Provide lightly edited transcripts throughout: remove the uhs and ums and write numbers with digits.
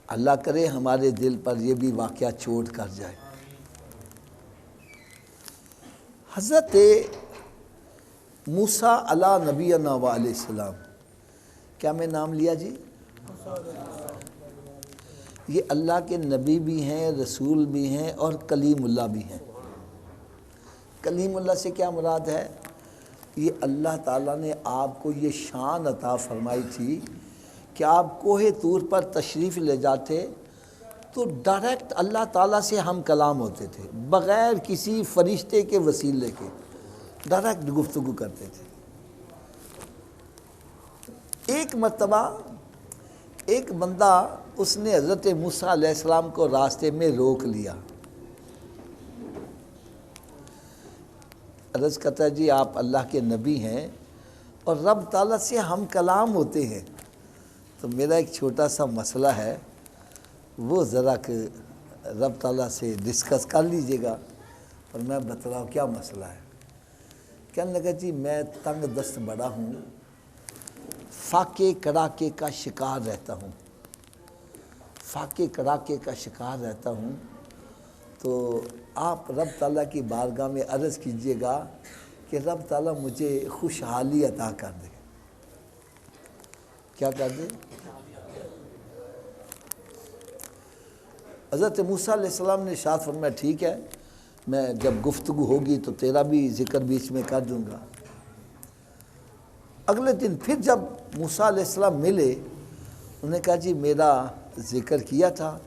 اللہ کرے ہمارے دل پر یہ بھی واقعہ چوٹ کر جائے۔ حضرت موسیٰ علیہ نبینا و علیہ السلام، کیا میں نام لیا جی؟ یہ اللہ کے نبی بھی ہیں، رسول بھی ہیں اور کلیم اللہ بھی ہیں۔ کلیم اللہ سے کیا مراد ہے؟ یہ اللہ تعالیٰ نے آپ کو یہ شان عطا فرمائی تھی کہ آپ کوہ طور پر تشریف لے جاتے تو ڈائریکٹ اللہ تعالیٰ سے ہم کلام ہوتے تھے، بغیر کسی فرشتے کے وسیلے کے ڈائریکٹ گفتگو کرتے تھے۔ ایک مرتبہ ایک بندہ اس نے حضرت موسیٰ علیہ السلام کو راستے میں روک لیا، عرض کرتا ہے جی آپ اللہ کے نبی ہیں اور رب تعالیٰ سے ہم کلام ہوتے ہیں، تو میرا ایک چھوٹا سا مسئلہ ہے وہ ذرا کہ رب تعالیٰ سے ڈسکس کر لیجئے گا۔ اور میں بتلاؤ کیا مسئلہ ہے؟ کہنے لگا جی میں تنگ دست بڑا ہوں، فاقے کڑاکے کا شکار رہتا ہوں، فاقے کڑاکے کا شکار رہتا ہوں، تو آپ رب تعالیٰ کی بارگاہ میں عرض کیجئے گا کہ رب تعالیٰ مجھے خوشحالی عطا کر دے۔ کیا کر دے؟ حضرت موسیٰ علیہ السلام نے ارشاد فرمایا ٹھیک ہے، میں جب گفتگو ہوگی تو تیرا بھی ذکر بیچ میں کر دوں گا۔ اگلے دن پھر جب موسیٰ علیہ السلام ملے، انہوں نے کہا جی میرا ذکر کیا تھا؟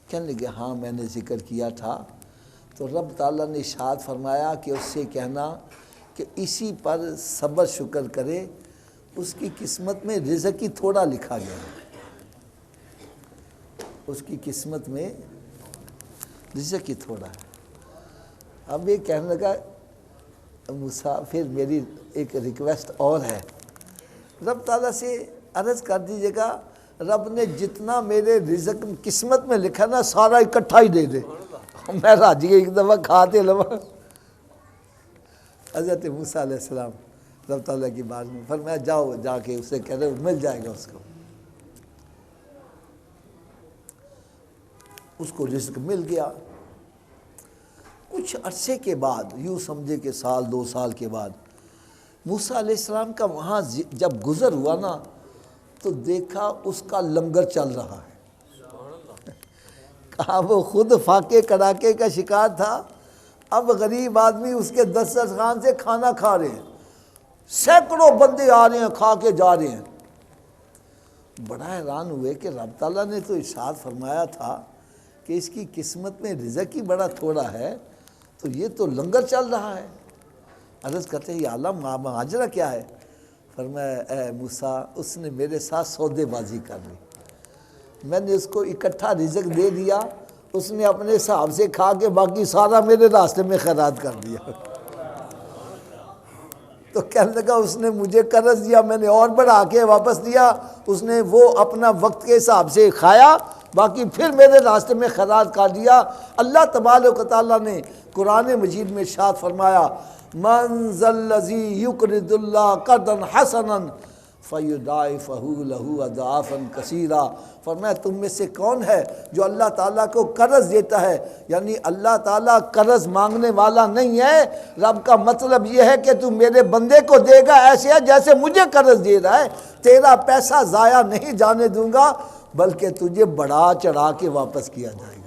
کہنے لگے ہاں میں نے ذکر کیا تھا، تو رب تعالیٰ نے ارشاد فرمایا کہ اس سے کہنا کہ اسی پر صبر شکر کرے، اس کی قسمت میں رزق ہی تھوڑا لکھا گیا ہے، اس کی قسمت میں رزق ہی تھوڑا ہے۔ اب یہ کہنے لگا موسیٰ پھر میری ایک ریکویسٹ اور ہے، رب تعالیٰ سے عرض کر دیجئے گا رب نے جتنا میرے رزق قسمت میں لکھا نا سارا اکٹھا ہی دے دے، میں راضی ایک دفعہ کھاتے لوا۔ حضرت موسیٰ علیہ السلام رب تعالیٰ کی بات میں فرمایا جاؤ جا کے اسے کہہ رہے مل جائے گا اس کو رزق مل گیا۔ کچھ عرصے کے بعد، یوں سمجھے کہ سال دو سال کے بعد، موسیٰ علیہ السلام کا وہاں جب گزر ہوا نا تو دیکھا اس کا لنگر چل رہا ہے۔ کہا وہ خود فاقے کڑاکے کا شکار تھا، اب غریب آدمی اس کے دسترخوان سے کھانا کھا رہے ہیں، سینکڑوں بندے آ رہے ہیں کھا کے جا رہے ہیں۔ بڑا حیران ہوئے کہ رب تعالیٰ نے تو ارشاد فرمایا تھا کہ اس کی قسمت میں رزق ہی بڑا تھوڑا ہے، تو یہ تو لنگر چل رہا ہے۔ عرض کرتے ہیں یا اللہ ماجرا کیا ہے؟ فرمایا اے موسیٰ اس نے میرے ساتھ سودے بازی کر لی، میں نے اس کو اکٹھا رزق دے دیا، اس نے اپنے حساب سے کھا کے باقی سارا میرے راستے میں خیرات کر دیا۔ تو کہنے لگا اس نے مجھے قرض دیا، میں نے اور بڑھا کے واپس دیا، اس نے وہ اپنا وقت کے حساب سے کھایا، باقی پھر میرے راستے میں خیرات کر دیا۔ اللہ تبارک و تعالیٰ نے قرآن مجید میں ارشاد فرمایا من ذا الذی یقرض اللہ قرضا حسنا فیضاعفہ لہ اضعافا کثیرا۔ فرمایا تم میں سے کون ہے جو اللہ تعالیٰ کو قرض دیتا ہے، یعنی اللہ تعالیٰ قرض مانگنے والا نہیں ہے، رب کا مطلب یہ ہے کہ تم میرے بندے کو دے گا ایسے ہے جیسے مجھے قرض دے رہا ہے، تیرا پیسہ ضائع نہیں جانے دوں گا بلکہ تجھے بڑھا چڑھا کے واپس کیا جائے گا۔